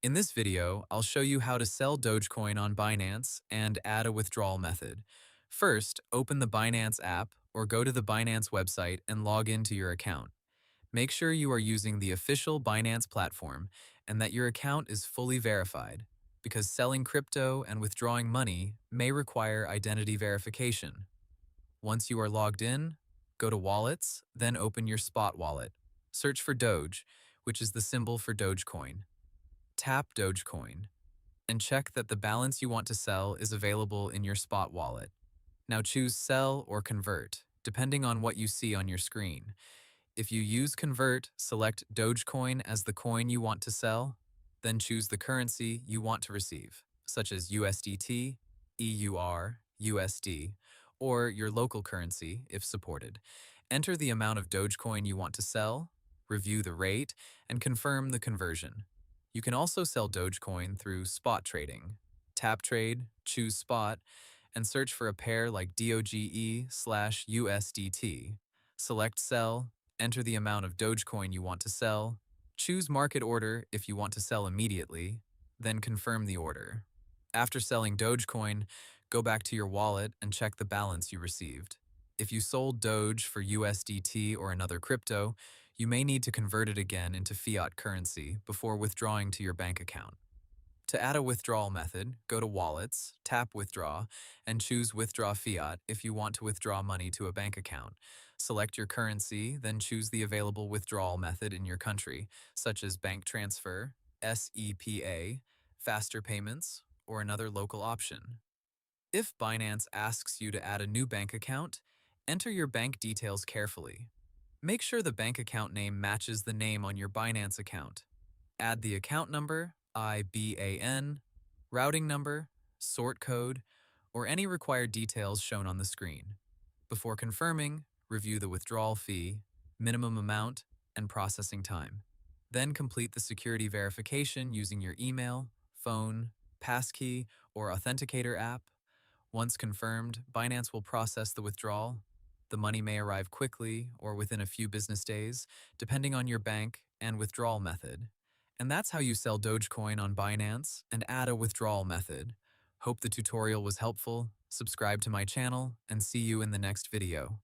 In this video, I'll show you how to sell Dogecoin on Binance and add a withdrawal method. First, open the Binance app or go to the Binance website and log into your account. Make sure you are using the official Binance platform and that your account is fully verified, because selling crypto and withdrawing money may require identity verification. Once you are logged in, go to Wallets, then open your Spot wallet. Search for Doge, which is the symbol for Dogecoin. Tap Dogecoin and check that the balance you want to sell is available in your Spot wallet. Now choose Sell or Convert, depending on what you see on your screen. If you use Convert, select Dogecoin as the coin you want to sell, then choose the currency you want to receive, such as USDT, EUR, USD, or your local currency if supported. Enter the amount of Dogecoin you want to sell, review the rate, and confirm the conversion. You can also sell Dogecoin through spot trading. Tap Trade, choose Spot, and search for a pair like DOGE/USDT. Select Sell, enter the amount of Dogecoin you want to sell, choose Market Order if you want to sell immediately, then confirm the order. After selling Dogecoin, go back to your wallet and check the balance you received. If you sold Doge for USDT or another crypto, you may need to convert it again into fiat currency before withdrawing to your bank account. To add a withdrawal method, go to Wallets, tap Withdraw, and choose Withdraw Fiat if you want to withdraw money to a bank account. Select your currency, then choose the available withdrawal method in your country, such as bank transfer, SEPA, faster payments, or another local option. If Binance asks you to add a new bank account, enter your bank details carefully. Make sure the bank account name matches the name on your Binance account. Add the account number, IBAN, routing number, sort code, or any required details shown on the screen. Before confirming, review the withdrawal fee, minimum amount, and processing time. Then complete the security verification using your email, phone, passkey, or authenticator app. Once confirmed, Binance will process the withdrawal. The money may arrive quickly or within a few business days, depending on your bank and withdrawal method. And that's how you sell Dogecoin on Binance and add a withdrawal method. Hope the tutorial was helpful. Subscribe to my channel and see you in the next video.